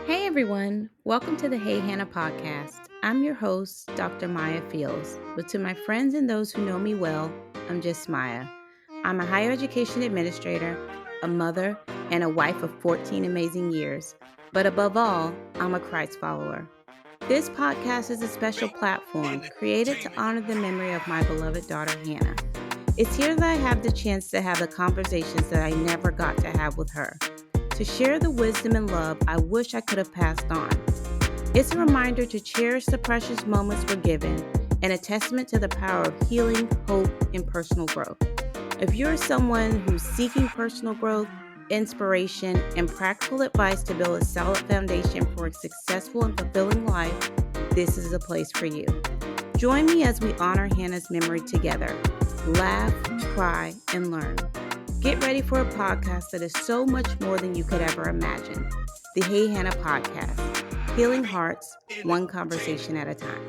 Hey everyone, welcome to the Hey Hannah podcast. I'm your host, Dr. Maya Fields, but to my friends and those who know me well, I'm just Maya. I'm a higher education administrator, a mother, and a wife of 14 amazing years. But above all, I'm a Christ follower. This podcast is a special platform created to honor the memory of my beloved daughter, Hannah. It's here that I have the chance to have the conversations that I never got to have with her, to share the wisdom and love I wish I could have passed on. It's a reminder to cherish the precious moments we're given and a testament to the power of healing, hope, and personal growth. If you're someone who's seeking personal growth, inspiration, and practical advice to build a solid foundation for a successful and fulfilling life, this is a place for you. Join me as we honor Hannah's memory together. Laugh, cry, and learn. Get ready for a podcast that is so much more than you could ever imagine. The Hey Hannah podcast, healing hearts, one conversation at a time.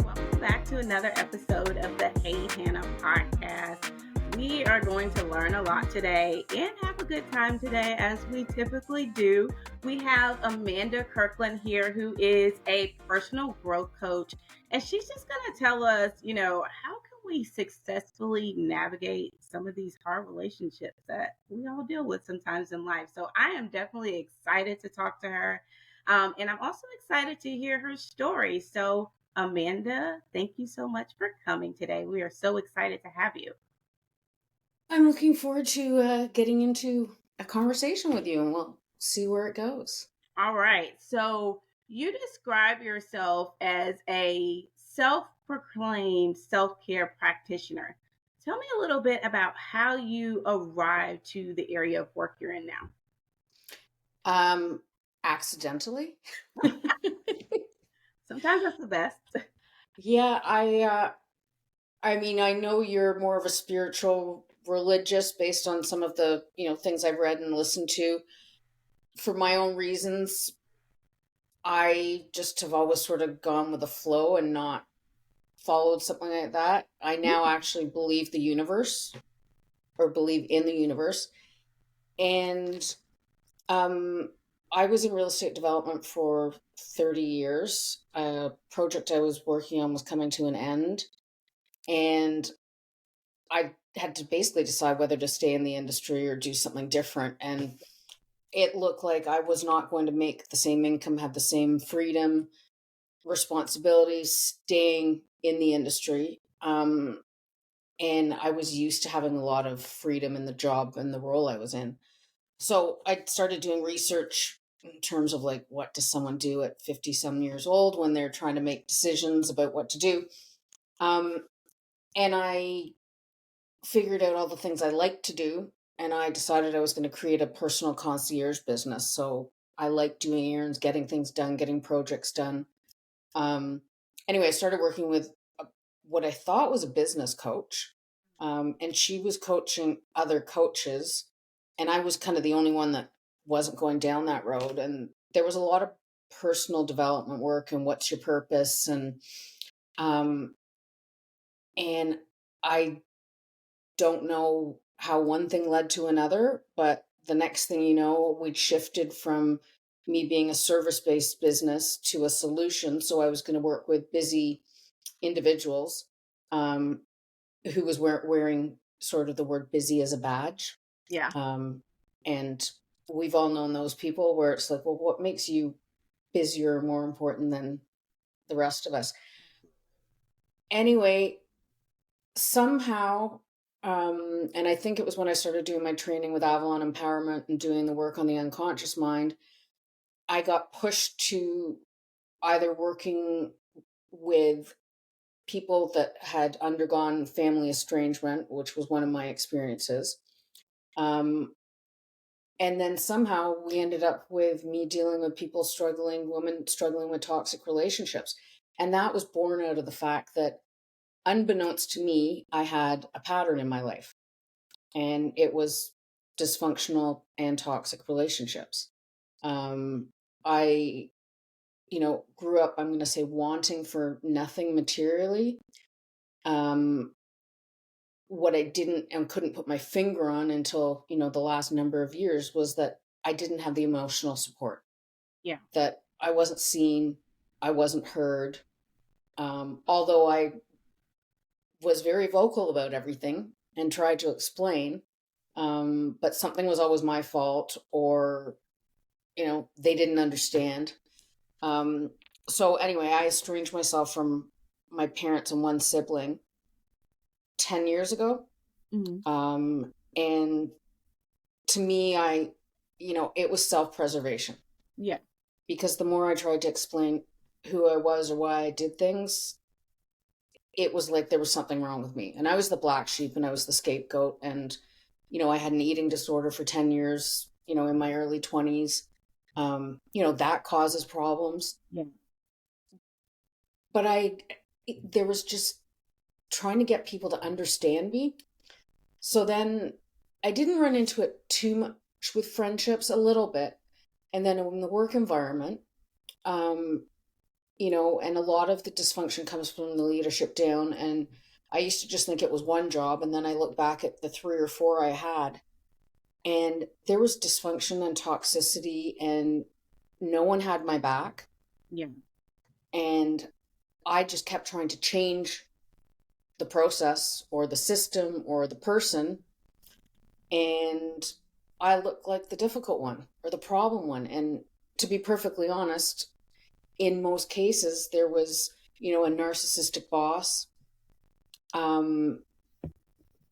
Welcome back to another episode of the Hey Hannah podcast. We are going to learn a lot today and have a good time today, as we typically do. We have Amanda Kirkland here, who is a personal growth coach, and she's just going to tell us, how can we successfully navigate some of these hard relationships that we all deal with sometimes in life. So I am definitely excited to talk to her. And I'm also excited to hear her story. So Amanda, thank you so much for coming today. We are so excited to have you. I'm looking forward to getting into a conversation with you, and we'll see where it goes. All right. So you describe yourself as a self proclaimed self care practitioner. Tell me a little bit about how you arrived to the area of work you're in now. Accidentally. Sometimes that's the best. Yeah, I mean, I know you're more of a spiritual religious based on some of the, things I've read and listened to. For my own reasons, I just have always sort of gone with the flow and not followed something like that. I now actually believe the universe or believe in the universe. And I was in real estate development for 30 years. A project I was working on was coming to an end, and I had to basically decide whether to stay in the industry or do something different. And it looked like I was not going to make the same income, have the same freedom, responsibilities staying in the industry. And I was used to having a lot of freedom in the job and the role I was in. So I started doing research in terms of like, what does someone do at 50 some years old when they're trying to make decisions about what to do? Um, and I figured out all the things I like to do. And I decided I was going to create a personal concierge business. So I like doing errands, getting things done, getting projects done. Um, anyway, I started working with what I thought was a business coach. And she was coaching other coaches. And I was kind of the only one that wasn't going down that road. And there was a lot of personal development work and what's your purpose. Um, and I don't know how one thing led to another, but the next thing you know, we'd shifted from me being a service based business to a solution. So I was going to work with busy individuals um, who was wearing sort of the word busy as a badge. Yeah. And we've all known those people where it's like, well, what makes you busier or more important than the rest of us? Anyway, somehow, and I think it was when I started doing my training with Avalon Empowerment and doing the work on the unconscious mind, I got pushed to either working with people that had undergone family estrangement, which was one of my experiences. Um, and then somehow we ended up with me dealing with people women struggling with toxic relationships. And that was born out of the fact that, unbeknownst to me, I had a pattern in my life, and it was dysfunctional and toxic relationships. I, grew up, I'm going to say, wanting for nothing materially. Um, what I didn't and couldn't put my finger on until, the last number of years was that I didn't have the emotional support, Yeah. that I wasn't seen, I wasn't heard. Although I was very vocal about everything and tried to explain, but something was always my fault, or, they didn't understand. Um, so anyway, I estranged myself from my parents and one sibling 10 years ago. Hmm. And to me, it was self-preservation, Yeah. because the more I tried to explain who I was or why I did things, it was like there was something wrong with me. And I was the black sheep and I was the scapegoat. And, I had an eating disorder for 10 years, in my early 20s. That causes problems. Yeah. But there was just trying to get people to understand me. So then I didn't run into it too much with friendships, a little bit. And then in the work environment, um, and a lot of the dysfunction comes from the leadership down. And I used to just think it was one job. And then I look back at the 3 or 4 I had, and there was dysfunction and toxicity, and no one had my back. Yeah. And I just kept trying to change the process or the system or the person. And I looked like the difficult one or the problem one. And to be perfectly honest, in most cases, there was, a narcissistic boss, um,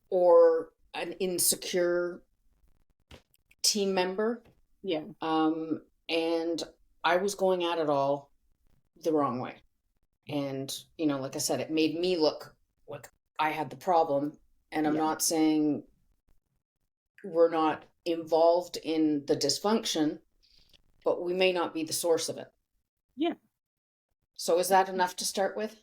or an insecure team member. Yeah. And I was going at it all the wrong way. And, like I said, it made me look like I had the problem. And I'm Yeah. not saying we're not involved in the dysfunction, but we may not be the source of it. Yeah. So is that enough to start with?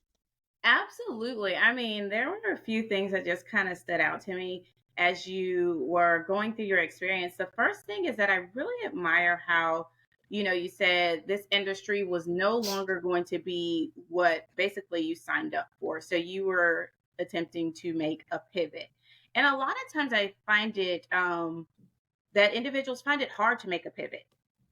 Absolutely. I mean, there were a few things that just kind of stood out to me as you were going through your experience. The first thing is that I really admire how, you said this industry was no longer going to be what basically you signed up for. So you were attempting to make a pivot. And a lot of times I find it that individuals find it hard to make a pivot,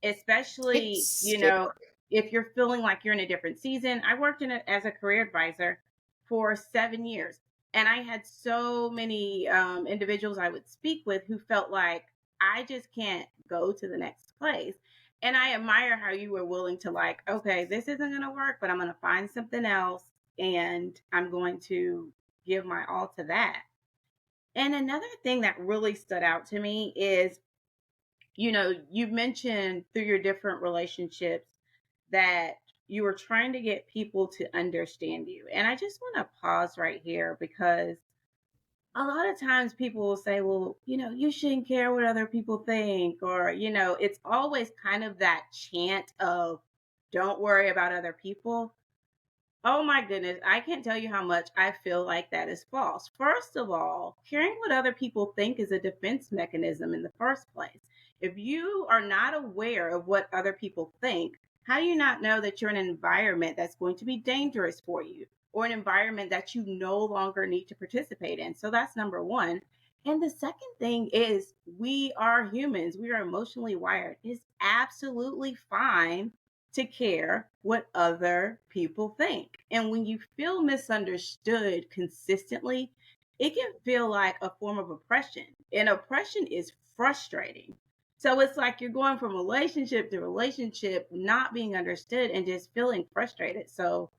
especially, It's scary. if you're feeling like you're in a different season. I worked as a career advisor for 7 years, and I had so many individuals I would speak with who felt like I just can't go to the next place. And I admire how you were willing to, like, okay, this isn't going to work, but I'm going to find something else and I'm going to give my all to that. And another thing that really stood out to me is, you mentioned through your different relationships that you were trying to get people to understand you. And I just want to pause right here because a lot of times people will say, well, you shouldn't care what other people think. Or, it's always kind of that chant of don't worry about other people. Oh my goodness, I can't tell you how much I feel like that is false. First of all, caring what other people think is a defense mechanism in the first place. If you are not aware of what other people think, how do you not know that you're in an environment that's going to be dangerous for you, or an environment that you no longer need to participate in? So that's number one. And the second thing is, we are humans, we are emotionally wired. It's absolutely fine to care what other people think. And when you feel misunderstood consistently, it can feel like a form of oppression. And oppression is frustrating. So it's like you're going from relationship to relationship, not being understood and just feeling frustrated. So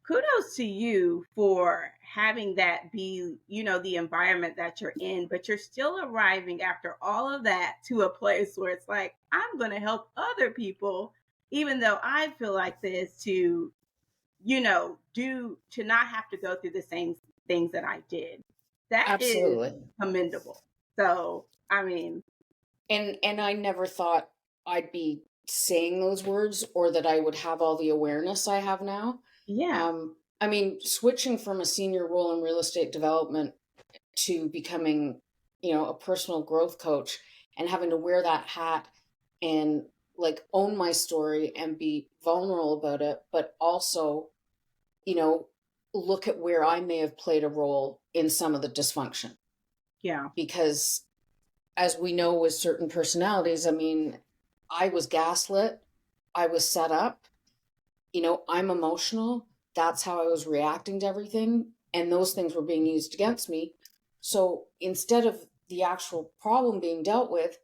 kudos to you for having that be, the environment that you're in, but you're still arriving after all of that to a place where it's like, I'm going to help other people, even though I feel like this, to, do to not have to go through the same things that I did. That is Absolutely. commendable. So, I mean, And I never thought I'd be saying those words, or that I would have all the awareness I have now. yeah, I mean, switching from a senior role in real estate development to becoming, a personal growth coach, and having to wear that hat and like own my story and be vulnerable about it, but also, you know, look at where I may have played a role in some of the dysfunction. Yeah. Because as we know with certain personalities, I mean, I was gaslit, I was set up, I'm emotional. That's how I was reacting to everything. And those things were being used against me. So instead of the actual problem being dealt with,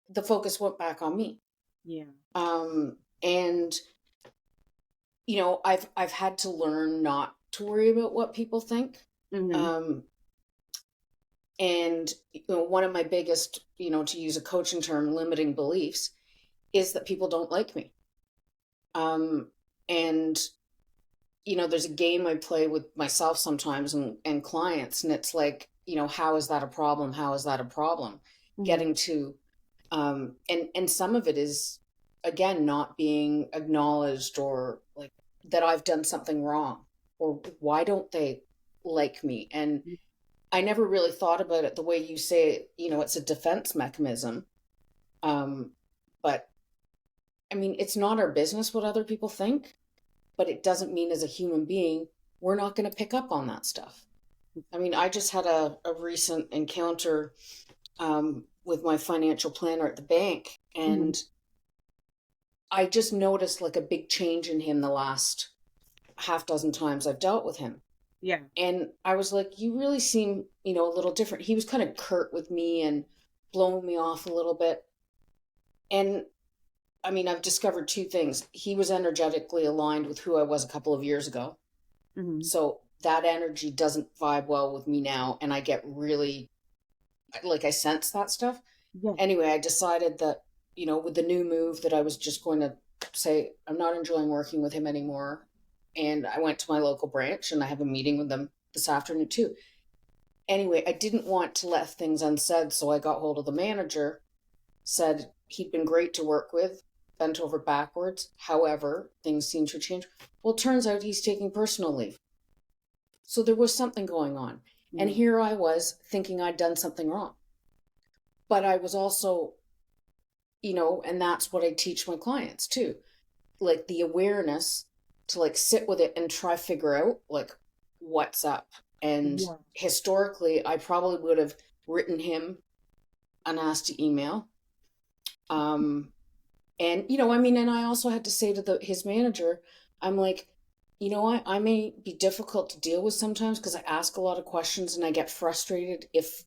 the focus went back on me. Yeah. And I've had to learn not to worry about what people think. Mm-hmm. And one of my biggest, to use a coaching term, limiting beliefs is that people don't like me. And there's a game I play with myself sometimes and clients, and it's like, how is that a problem? How is that a problem? Mm-hmm. Getting to, and some of it is, again, not being acknowledged, or like that I've done something wrong, or why don't they like me? And I never really thought about it the way you say, it's a defense mechanism. But I mean, it's not our business what other people think, but it doesn't mean as a human being, we're not going to pick up on that stuff. I mean, I just had a recent encounter with my financial planner at the bank, and I just noticed like a big change in him the last half dozen times I've dealt with him. Yeah. And I was like, you really seem, a little different. He was kind of curt with me and blowing me off a little bit. And I mean, I've discovered two things. He was energetically aligned with who I was a couple of years ago. Mm-hmm. So that energy doesn't vibe well with me now. And I get really, like, I sense that stuff. Yeah. Anyway, I decided that, with the new move, that I was just going to say, I'm not enjoying working with him anymore. And I went to my local branch, and I have a meeting with them this afternoon too. Anyway, I didn't want to let things unsaid, so I got hold of the manager, said he'd been great to work with, bent over backwards. However, things seem to change. Well, it turns out he's taking personal leave. So there was something going on. Mm-hmm. And here I was thinking I'd done something wrong. But I was also, and that's what I teach my clients too. Like the awareness to like sit with it and try figure out like what's up. And historically, I probably would have written him a nasty email. And, and I also had to say to his manager, I'm like, I may be difficult to deal with sometimes because I ask a lot of questions and I get frustrated if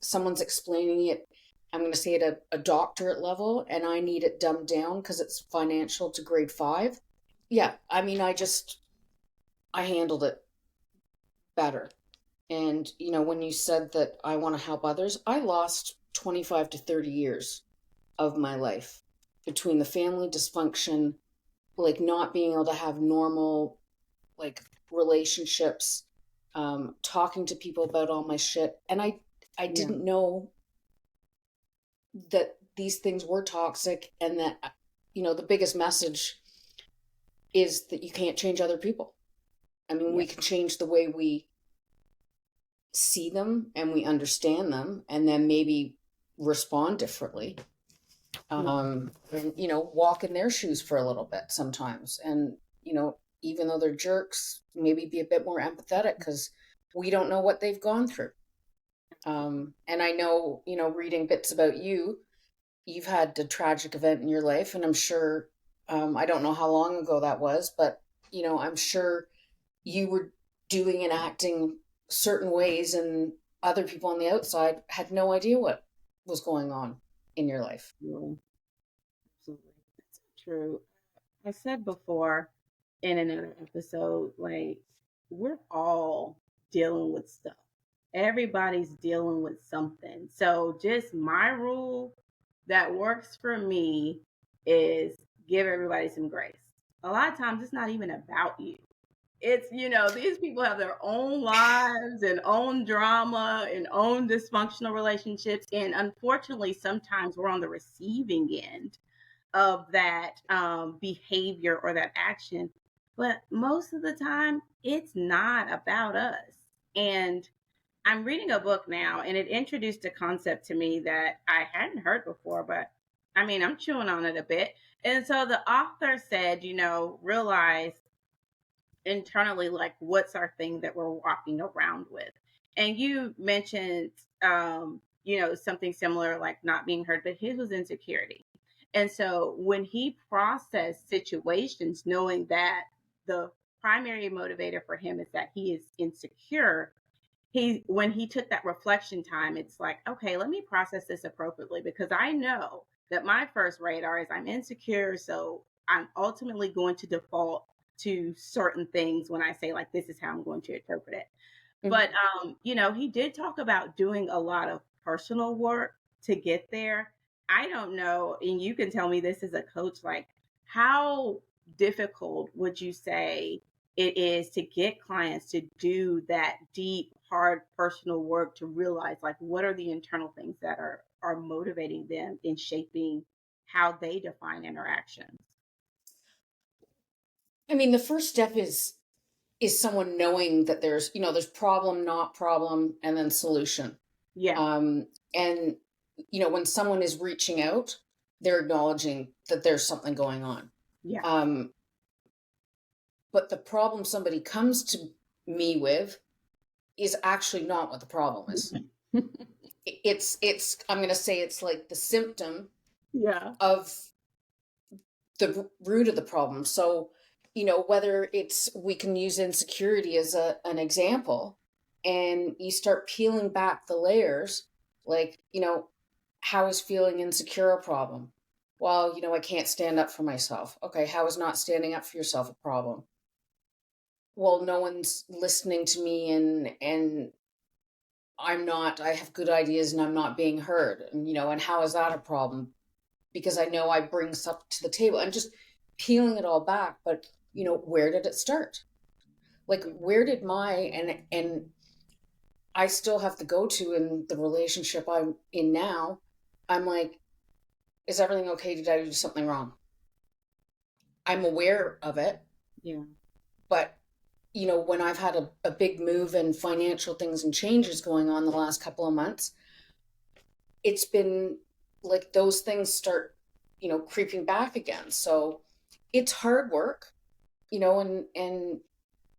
someone's explaining it. I'm going to say it at a doctorate level, and I need it dumbed down because it's financial to grade 5. Yeah, I mean, I handled it better. And, when you said that I want to help others, I lost 25 to 30 years of my life between the family dysfunction, like not being able to have normal, like relationships, talking to people about all my shit. And I didn't know that these things were toxic, and that, the biggest message is that you can't change other people. I mean, we can change the way we see them and we understand them, and then maybe respond differently. And, walk in their shoes for a little bit sometimes. And, even though they're jerks, maybe be a bit more empathetic because we don't know what they've gone through. And I know, reading bits about you've had a tragic event in your life, and I'm sure, I don't know how long ago that was, but, I'm sure you were doing and acting certain ways, and other people on the outside had no idea what was going on in your life. Absolutely. That's true. I said before in another episode, like, we're all dealing with stuff. Everybody's dealing with something. So just my rule that works for me is give everybody some grace. A lot of times it's not even about you. It's, these people have their own lives and own drama and own dysfunctional relationships. And unfortunately, sometimes we're on the receiving end of that behavior or that action. But most of the time, it's not about us. And I'm reading a book now, and it introduced a concept to me that I hadn't heard before, but I mean, I'm chewing on it a bit. And so the author said, realize internally, like, what's our thing that we're walking around with. And you mentioned, something similar, like not being heard, but his was insecurity. And so when he processed situations, knowing that the primary motivator for him is that he is insecure, when he took that reflection time, it's like, okay, let me process this appropriately, because I know that my first radar is I'm insecure, so I'm ultimately going to default to certain things when I say, like, this is how I'm going to interpret it. But Mhm. he did talk about doing a lot of personal work to get there. I don't know, and you can tell me this as a coach, like, how difficult would you say it is to get clients to do that deep, hard personal work to realize, like, what are the internal things that are motivating them in shaping how they define interactions? I mean, the first step is someone knowing that there's problem, not problem, and then solution. Yeah, And when someone is reaching out, they're acknowledging that there's something going on. yeah. Um, but the problem somebody comes to me with is actually not what the problem is. It's I'm going to say it's like the symptom Yeah. of the root of the problem. So, whether we can use insecurity as an example, and you start peeling back the layers, like, how is feeling insecure a problem? Well, I can't stand up for myself. Okay, how is not standing up for yourself a problem? Well, no one's listening to me, and I have good ideas and I'm not being heard. And how is that a problem? Because I know I bring stuff to the table, and just peeling it all back. But where did it start? Like, where did and I still have to go to, in the relationship I'm in now, I'm like, is everything okay? Did I do something wrong? I'm aware of it, Yeah. but when I've had a big move and financial things and changes going on the last couple of months, it's been like those things start, creeping back again. So it's hard work, and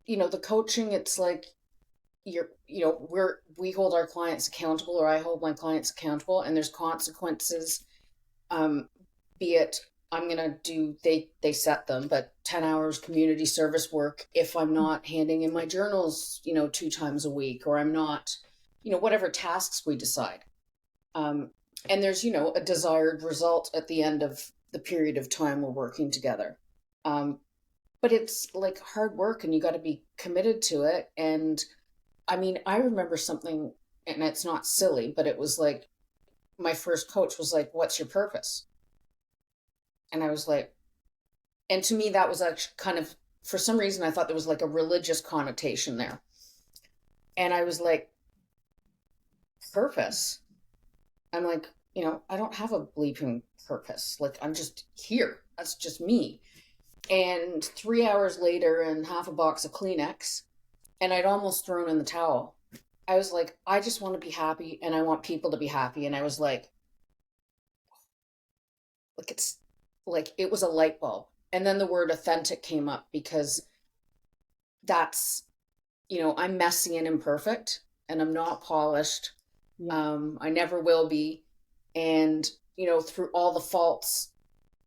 the coaching, it's like we hold our clients accountable, or I hold my clients accountable, and there's consequences. um be it, I'm gonna do, they set them, but 10 hours community service work if I'm not handing in my journals 2 times a week, or I'm not, whatever tasks we decide. um and there's a desired result at the end of the period of time we're working together. But it's like hard work, and you got to be committed to it. And I mean, I remember something, and it's not silly, but it was like, my first coach was like, "What's your purpose?" And I was like, and to me, that was actually kind of, for some reason, I thought there was like a religious connotation there. And I was like, purpose? I'm like, I don't have a bleeping purpose. Like, I'm just here. That's just me. And 3 hours later, and half a box of Kleenex, and I'd almost thrown in the towel. I was like, I just want to be happy, and I want people to be happy. And I was like it's like it was a light bulb. And then the word authentic came up, because that's, I'm messy and imperfect, and I'm not polished. Yeah. I never will be. And, through all the faults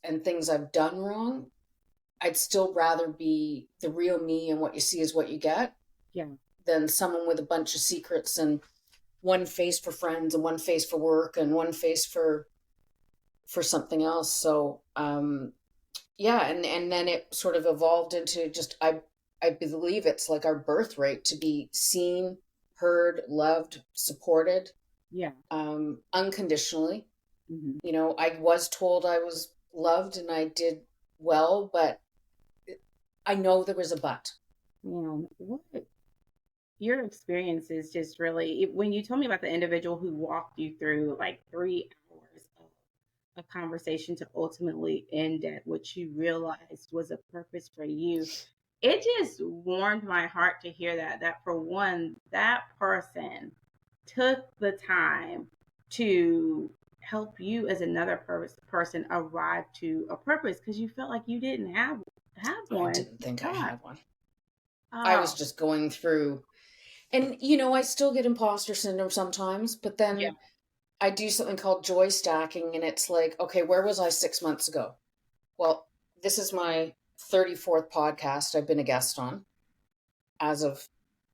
and things I've done wrong, I'd still rather be the real me, and what you see is what you get, Yeah. than someone with a bunch of secrets, and one face for friends, and one face for work, and one face for something else. So yeah, and then it sort of evolved into just, I believe it's like our birthright to be seen, heard, loved, supported, Yeah. unconditionally. Hmm. I was told I was loved and I did well, but I know there was a but. Yeah. What your experience is just really, when you told me about the individual who walked you through like 3 hours of a conversation to ultimately end at what you realized was a purpose for you, it just warmed my heart to hear that for one, that person took the time to help you as another person arrive to a purpose, because you felt like you didn't have I one. didn't think I God, had one. I was Oh, just going through, and I still get imposter syndrome sometimes, but yeah. then I do something called joy stacking, and it's like, okay, where was I 6 months ago? Well, this is my 34th podcast I've been a guest on as of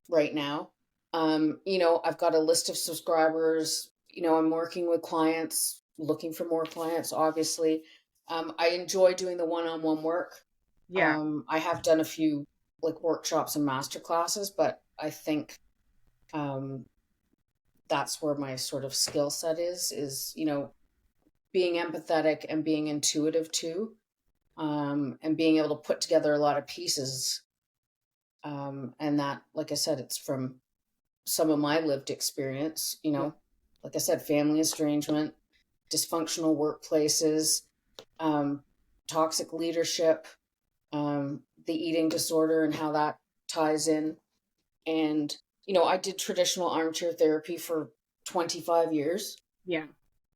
right now. I've got a list of subscribers. I'm working with clients, looking for more clients, obviously. I enjoy doing the one-on-one work. Yeah. I have done a few like workshops and master classes, but I think um, that's where my sort of skill set is, being empathetic and being intuitive too, and being able to put together a lot of pieces. And that, like I said, it's from some of my lived experience, Yeah. like I said, family estrangement, dysfunctional workplaces, um, toxic leadership, the eating disorder and how that ties in. And, I did traditional armchair therapy for 25 years. Yeah.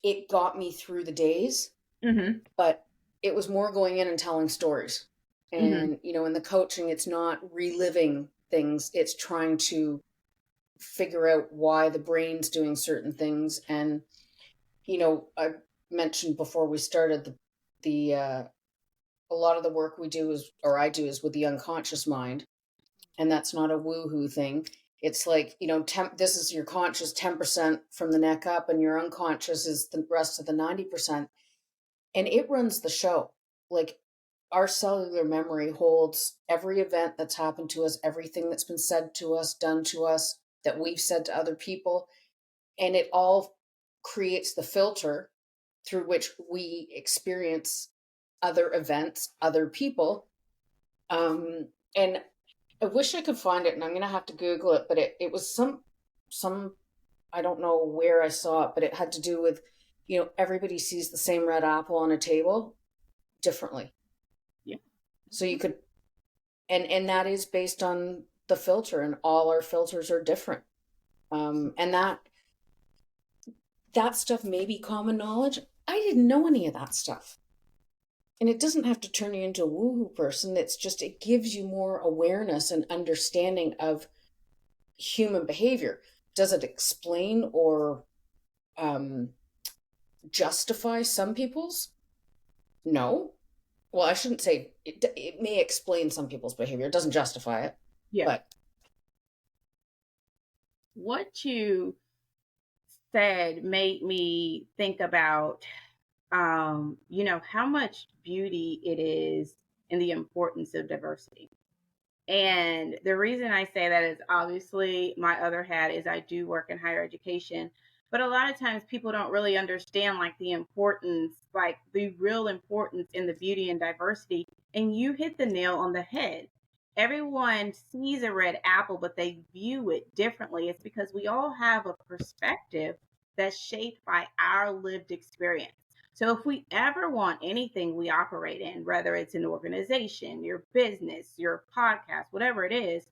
It got me through the days, Mm-hmm. but it was more going in and telling stories. Mm-hmm. And, in the coaching, it's not reliving things, it's trying to figure out why the brain's doing certain things. And, I mentioned before we started the a lot of the work we do is, or I do, is with the unconscious mind. And that's not a woohoo thing. It's like, this is your conscious 10% from the neck up, and your unconscious is the rest of the 90%. And it runs the show. Like, our cellular memory holds every event that's happened to us, everything that's been said to us, done to us, that we've said to other people. And it all creates the filter through which we experience other events, other people. And I wish I could find it, and I'm gonna have to Google it. But it was some I don't know where I saw it, but it had to do with, everybody sees the same red apple on a table differently. Yeah. So you could, and that is based on the filter, and all our filters are different. And that stuff may be common knowledge. I didn't know any of that stuff. And it doesn't have to turn you into a woohoo person. It's just, it gives you more awareness and understanding of human behavior. Does it explain or um, justify some people's? No. Well, I shouldn't say it may explain some people's behavior. It doesn't justify it. Yeah. But What you said made me think about, how much beauty it is and the importance of diversity. And the reason I say that is obviously my other hat is I do work in higher education, but a lot of times people don't really understand like the importance, like the real importance in the beauty and diversity. And you hit the nail on the head. Everyone sees a red apple, but they view it differently. It's because we all have a perspective that's shaped by our lived experience. So if we ever want anything we operate in, whether it's an organization, your business, your podcast, whatever it is,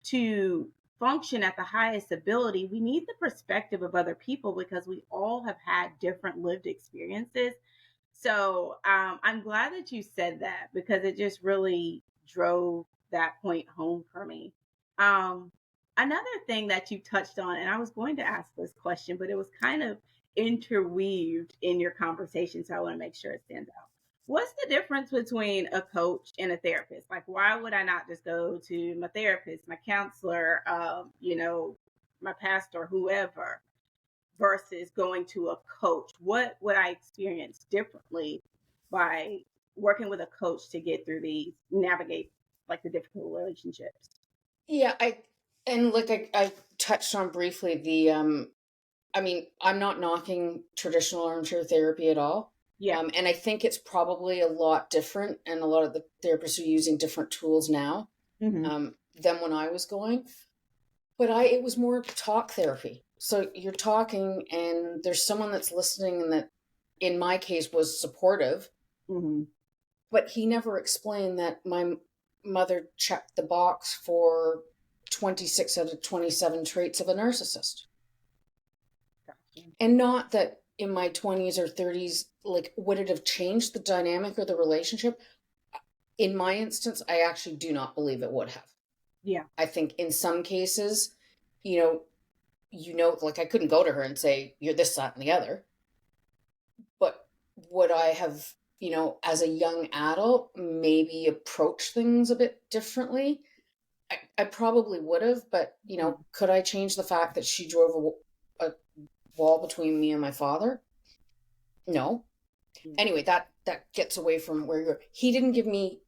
to function at the highest ability, we need the perspective of other people because we all have had different lived experiences. So I'm glad that you said that because it just really drove that point home for me. Um, Another thing that you touched on, and I was going to ask this question, but it was kind of interweaved in your conversation, so I want to make sure it stands out. What's the difference between a coach and a therapist? Like, why would I not just go to my therapist, my counselor, my pastor, whoever, versus going to a coach? What would I experience differently by working with a coach to get through these, navigate like the difficult relationships? yeah, and like I touched on briefly I mean, I'm not knocking traditional armchair therapy at all. Yeah. And I think it's probably a lot different, and a lot of the therapists are using different tools now, Mm-hmm. than when I was going. But it was more talk therapy. So you're talking, and there's someone that's listening, and that, in my case, was supportive. Mm-hmm. But he never explained that my mother checked the box for 26 out of 27 traits of a narcissist. Gotcha. And not that in my 20s or 30s, like, would it have changed the dynamic or the relationship? In my instance, I actually do not believe it would have. Yeah. I think in some cases, you know, like I couldn't go to her and say, you're this, that, and the other. But would I have, as a young adult, maybe approach things a bit differently? I probably would have, but, Mhm. could I change the fact that she drove a wall between me and my father? No. Yeah. Anyway, that gets away from where you're. He didn't give me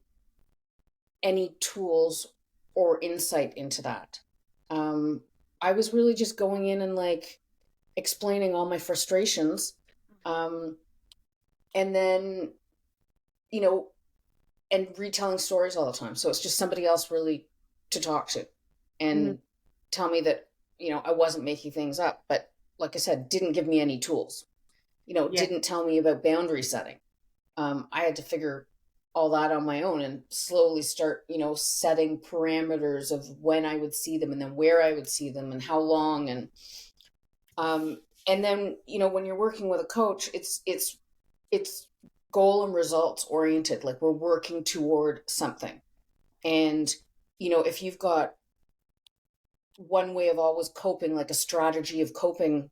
any tools or insight into that. Um, I was really just going in and like explaining all my frustrations, um, and then you know, and retelling stories all the time. So it's just somebody else really to talk to, Hmm. and tell me that I wasn't making things up. But like I said, didn't give me any tools. Yeah. Didn't tell me about boundary setting. I had to figure all that on my own and slowly start, setting parameters of when I would see them and then where I would see them and how long. Um, and then, when you're working with a coach, it's goal and results oriented. Like we're working toward something. And, if you've got one way of always coping, like a strategy of coping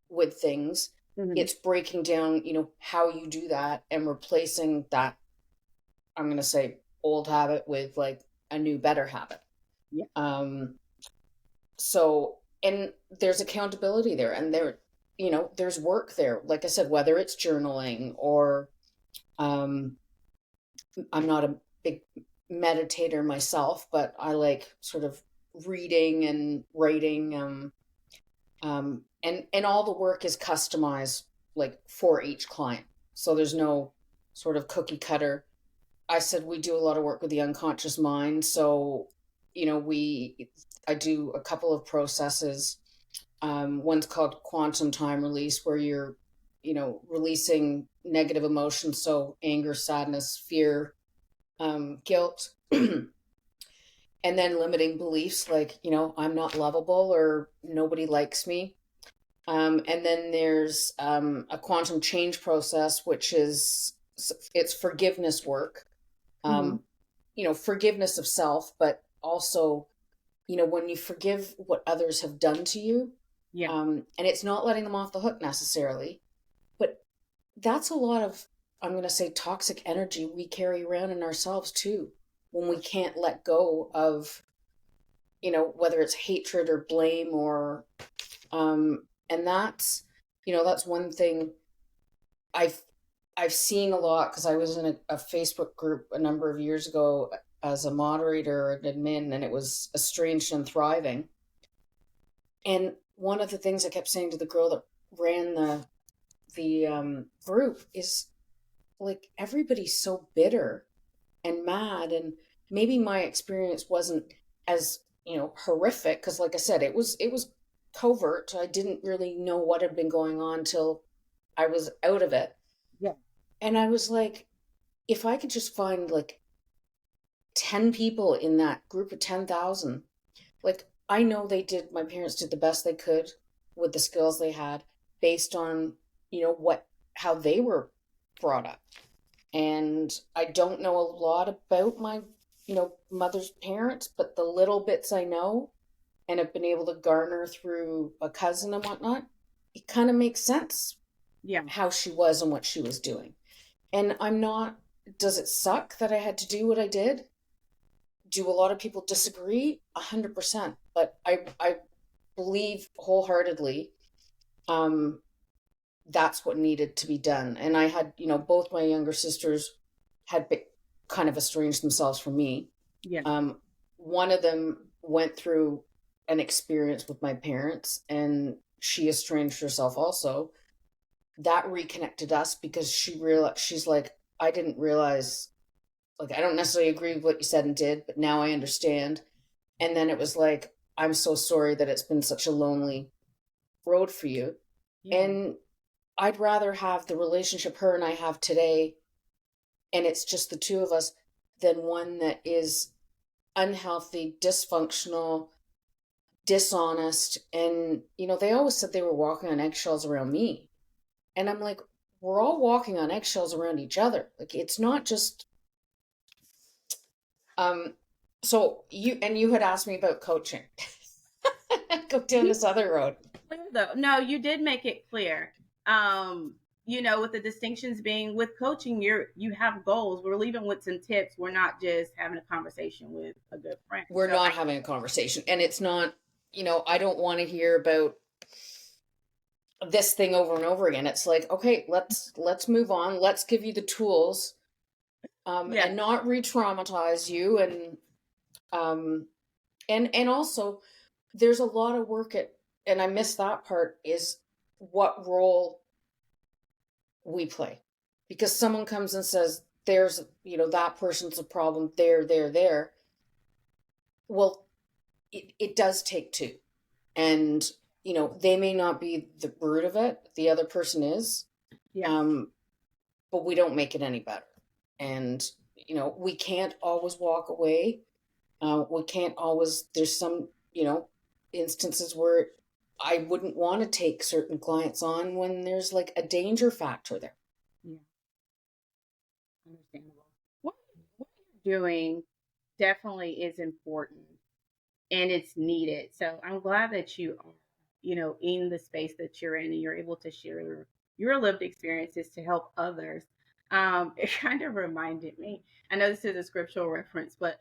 with things, Hmm. it's breaking down, how you do that and replacing that, I'm going to say, old habit with like a new, better habit. Yeah. Um, so, and there's accountability there, and there's work there. Like I said, whether it's journaling or, um, I'm not a big meditator myself, but I like sort of reading and writing. And all the work is customized like for each client. So there's no sort of cookie cutter. I said we do a lot of work with the unconscious mind. So, I do a couple of processes. One's called quantum time release, where you're, releasing negative emotions. So anger, sadness, fear, guilt, and then limiting beliefs like, I'm not lovable or nobody likes me. And then there's a quantum change process, which is it's forgiveness work. Hmm. Um, forgiveness of self, but also, when you forgive what others have done to you, Yeah. and it's not letting them off the hook necessarily, but that's a lot of, I'm going to say, toxic energy we carry around in ourselves too, when we can't let go of, whether it's hatred or blame or, and that's one thing I've I've seen a lot because I was in a Facebook group a number of years ago as a moderator and admin, and it was Estranged and Thriving. And one of the things I kept saying to the girl that ran the group is like everybody's so bitter and mad, and maybe my experience wasn't as horrific because, like I said, it was covert. I didn't really know what had been going on till I was out of it, Yeah. and I was like, if I could just find like 10 people in that group of 10,000, like I know my parents did the best they could with the skills they had based on, how they were brought up. And I don't know a lot about my, mother's parents, but the little bits I know and have been able to garner through a cousin and whatnot, it kind of makes sense Yeah. how she was and what she was doing. And I'm not, does it suck that I had to do what I did? Do a lot of people disagree? 100%. But I believe wholeheartedly, um, that's what needed to be done. And I had, both my younger sisters had kind of estranged themselves from me. Yeah. Um, One of them went through an experience with my parents and she estranged herself also. That reconnected us because she's like, I didn't realize, like, I don't necessarily agree with what you said and did, but now I understand. And then it was like, I'm so sorry that it's been such a lonely road for you. Yeah. And I'd rather have the relationship her and I have today, and it's just the two of us, than one that is unhealthy, dysfunctional, dishonest. And, they always said they were walking on eggshells around me. And I'm like, we're all walking on eggshells around each other. Like, it's not just, um, So you had asked me about coaching. Go down this other road. Clear though. No, you did make it clear. Um, with the distinctions being with coaching, you have goals. We're leaving with some tips. We're not just having a conversation with a good friend. We're So not having a conversation, and it's not, I don't want to hear about this thing over and over again. It's like, okay, let's move on. Let's give you the tools, yeah, and not re-traumatize you, um, and also there's a lot of work and I missed that part, is what role we play, because someone comes and says there's, that person's a problem there. Well, it does take two, and they may not be the root of it, the other person is, yeah, um but we don't make it any better. And we can't always walk away. We can't always, there's some instances where I wouldn't want to take certain clients on when there's like a danger factor there. yeah. Understandable. What you're doing definitely is important and it's needed. So I'm glad that you are, in the space that you're in and you're able to share your lived experiences to help others. It kind of reminded me, I know this is a scriptural reference, but,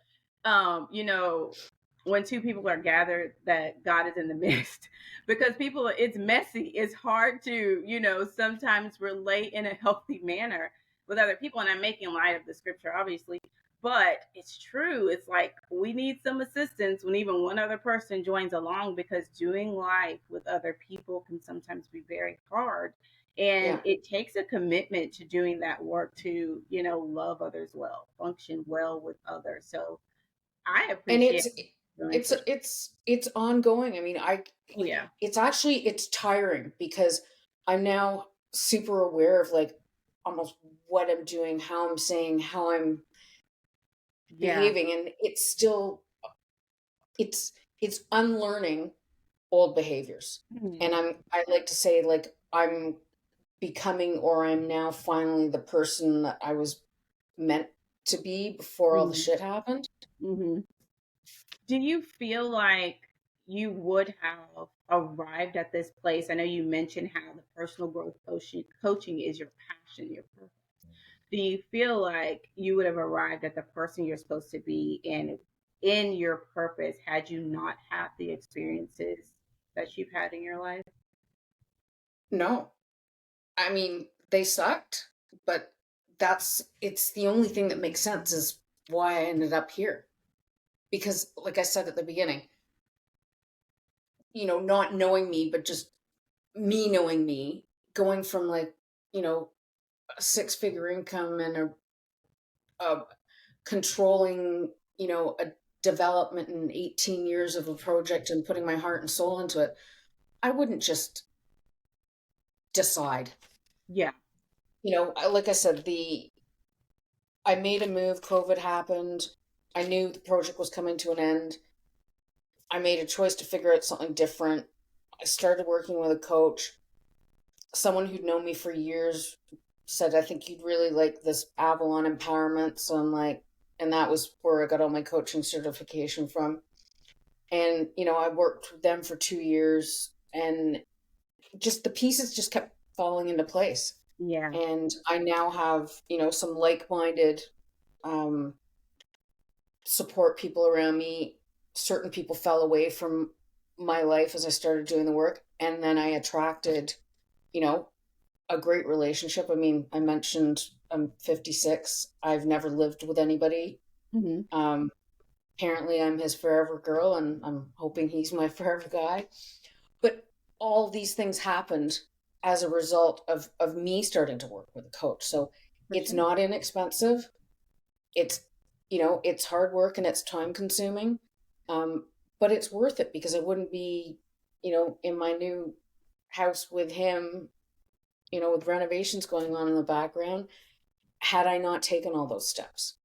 when two people are gathered, that God is in the midst because people, it's messy. It's hard to, sometimes relate in a healthy manner with other people. And I'm making light of the scripture, obviously, but it's true. It's like we need some assistance when even one other person joins along because doing life with other people can sometimes be very hard. And Yeah. it takes a commitment to doing that work to, love others well, function well with others. So I And appreciate doing for sure. it's ongoing. I mean, Oh, yeah. it's tiring because I'm now super aware of like almost what I'm doing, how I'm saying, how I'm Yeah. behaving, and it's it's unlearning old behaviors. Mhm. And I like to say, like, I'm becoming, or I'm now finally the person that I was meant to be before all the Mhm. shit happened. Mhm. Do you feel like you would have arrived at this place? I know you mentioned how the personal growth coaching is your passion, your purpose. Do you feel like you would have arrived at the person you're supposed to be in your purpose had you not had the experiences that you've had in your life? No, I mean, they sucked, but it's the only thing that makes sense, is why I ended up here. Because, like I said at the beginning, not knowing me, but just me knowing me, going from like, a six-figure income and a controlling, a development in 18 years of a project and putting my heart and soul into it, I wouldn't just decide. Yeah. Like I said, I made a move, COVID happened. I knew the project was coming to an end. I made a choice to figure out something different. I started working with a coach. Someone who'd known me for years said, I think you'd really like this Avalon Empowerment. So I'm like, and that was where I got all my coaching certification from. And, I worked with them for 2 years, and just the pieces just kept falling into place. Yeah. And I now have, some like-minded, um, support people around me. Certain people fell away from my life as I started doing the work. And then I attracted, you know, a great relationship. I mean, I mentioned I'm 56. I've never lived with anybody. Hmm. Um, Apparently, I'm his forever girl, and I'm hoping he's my forever guy. But all these things happened as a result of me starting to work with a coach. So For it's sure. not inexpensive. It's it's hard work and it's time consuming, um, but it's worth it, because I wouldn't be in my new house with him, with renovations going on in the background, had I not taken all those steps.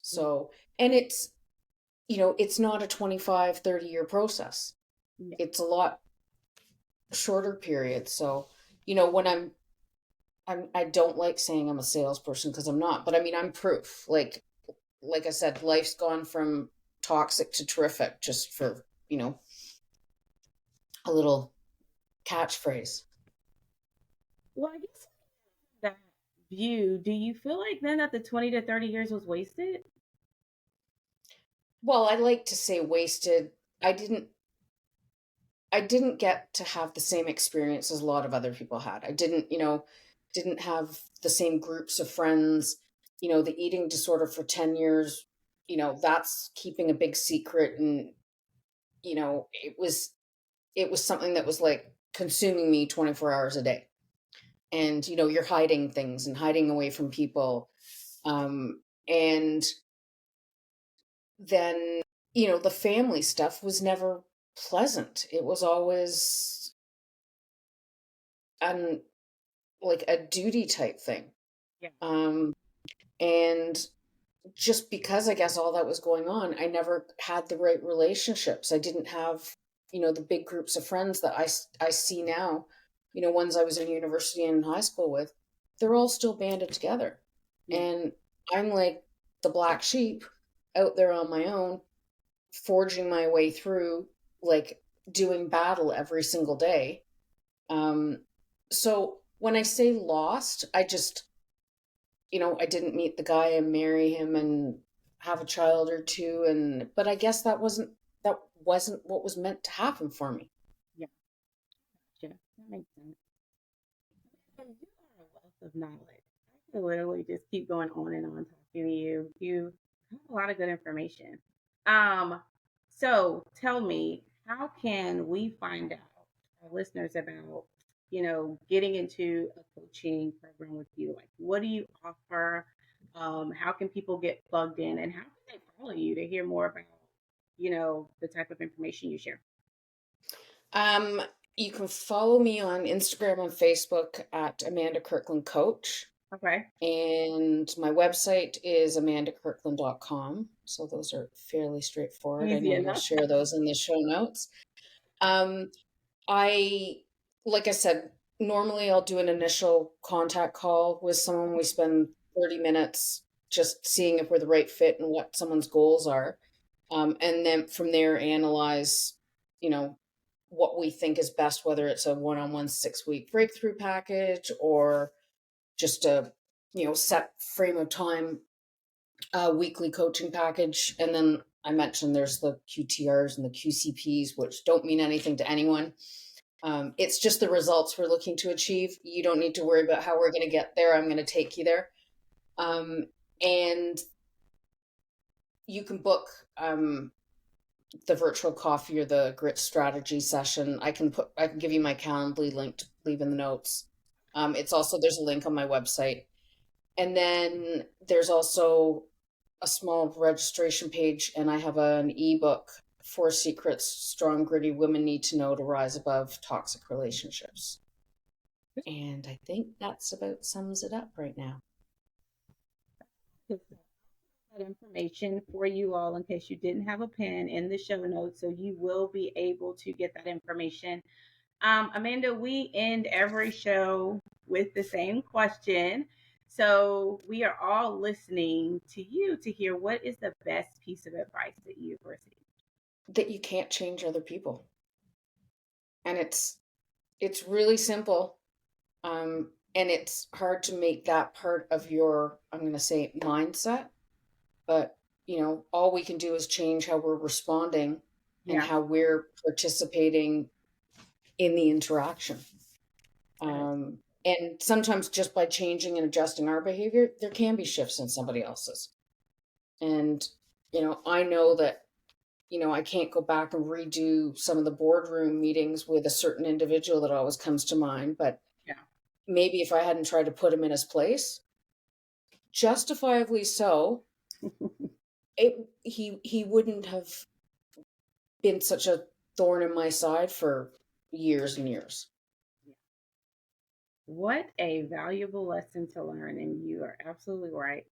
So, and it's not a 25-30 year process. Yeah. It's a lot shorter period. So, when I don't like saying I'm a salesperson, because I'm not, but I mean, I'm proof. Like I said, life's gone from toxic to terrific, just for, a little catchphrase. Well, I guess that view, do you feel like then that the 20 to 30 years was wasted? Well, I like to say wasted. I didn't I didn't get to have the same experience as a lot of other people had. I didn't have the same groups of friends. The eating disorder for 10 years, that's keeping a big secret. And, it was something that was like consuming me 24 hours a day. And, you're hiding things and hiding away from people. And then, the family stuff was never pleasant. It was always an like a duty type thing. Yeah. Um, and just because I guess all that was going on, I never had the right relationships. I didn't have, the big groups of friends that I see now, ones I was in university and high school with. They're all still banded together. Yeah. And I'm like the black sheep out there on my own, forging my way through, like doing battle every single day. So when I say lost, I just, I didn't meet the guy and marry him and have a child or two. But I guess that wasn't what was meant to happen for me. Yeah. Gotcha. That makes sense. And you are a wealth of knowledge. I could literally just keep going on and on talking to you. You have a lot of good information. Um, so tell me, how can we find out, our listeners, about, getting into a coaching program with you? Like, what do you offer? How can people get plugged in, and how can they follow you to hear more about, the type of information you share? Um, you can follow me on Instagram and Facebook at Amanda Kirkland Coach. Okay. And my website is amandakirkland.com. So those are fairly straightforward. I Easy know you'll enough. share those in the show notes. Um, I, like I said, normally I'll do an initial contact call with someone. We spend 30 minutes just seeing if we're the right fit and what someone's goals are. And then from there, analyze, you know, what we think is best, whether it's a one-on-one 6-week breakthrough package or just a, set frame of time, weekly coaching package. And then I mentioned there's the QTRs and the QCPs, which don't mean anything to anyone. It's just the results we're looking to achieve. You don't need to worry about how we're going to get there. I'm going to take you there. And you can book the virtual coffee or the grit strategy session. I can give you my Calendly link to leave in the notes. There's a link on my website. And then there's also a small registration page, and I have an ebook, 4 Secrets Strong, Gritty Women Need to Know to Rise Above Toxic Relationships. And I think that's about sums it up right now. That information for you all in case you didn't have a pen in the show notes, so you will be able to get that information. Amanda, we end every show with the same question. So we are all listening to you to hear what is the best piece of advice that you've received. That you can't change other people. And it's really simple. And it's hard to make that part of your, I'm going to say, mindset. But, all we can do is change how we're responding and how we're participating in the interaction. And sometimes just by changing and adjusting our behavior, there can be shifts in somebody else's. And, I know that, I can't go back and redo some of the boardroom meetings with a certain individual that always comes to mind. But maybe if I hadn't tried to put him in his place, justifiably so, he wouldn't have been such a thorn in my side for years and years. What a valuable lesson to learn. And you are absolutely right.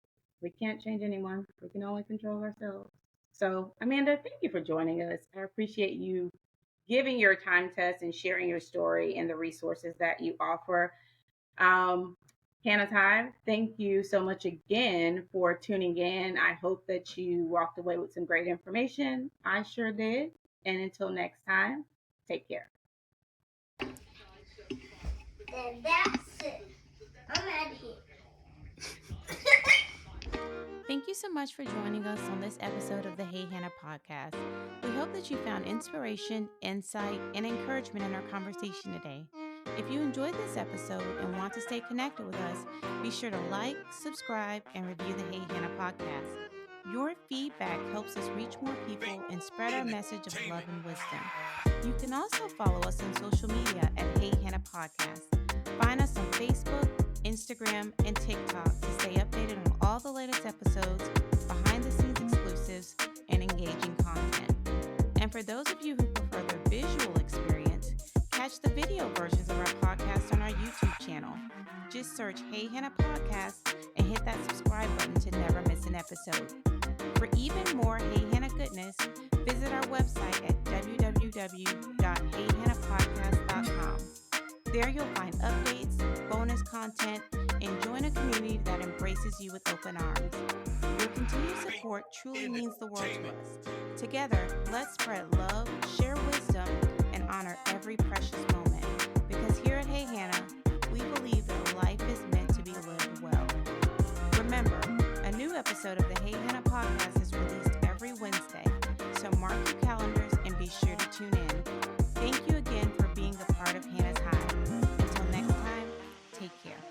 We can't change anyone. We can only control ourselves. So, Amanda, thank you for joining us. I appreciate you giving your time to us and sharing your story and the resources that you offer. Hannah's Hive, thank you so much again for tuning in. I hope that you walked away with some great information. I sure did. And until next time, take care. And that's it. I'm out of here. Thank you so much for joining us on this episode of the Hey Hannah podcast. We hope that you found inspiration, insight, and encouragement in our conversation today. If you enjoyed this episode and want to stay connected with us, be sure to like, subscribe, and review the Hey Hannah podcast. Your feedback helps us reach more people and spread our message of love and wisdom. You can also follow us on social media at Hey Hannah Podcast. Find us on Facebook, Instagram, and TikTok to stay updated on all the latest episodes, behind-the-scenes exclusives, and engaging content. And for those of you who prefer the visual experience, catch the video versions of our podcast on our YouTube channel. Just search Hey Hannah Podcast and hit that subscribe button to never miss an episode. For even more Hey Hannah goodness, visit our website at www.heyhannahpodcast.com. There you'll find updates, bonus content, and join a community that embraces you with open arms. Your continued support truly means the world to us. Together, let's spread love, share wisdom, and honor every precious moment. Because here at Hey Hannah, we believe that life is meant to be lived well. Remember, a new episode of the Hey Hannah podcast is released every Wednesday, so mark your calendars and be sure to tune in. Thank you again for being a part of Hannah's Hive. Until next time, take care.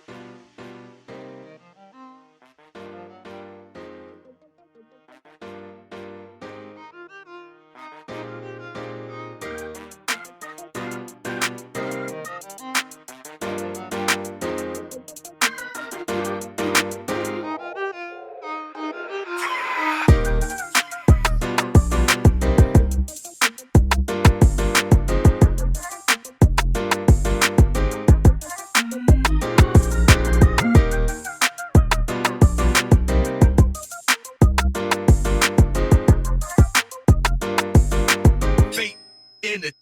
Entertainment.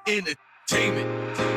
Entertainment.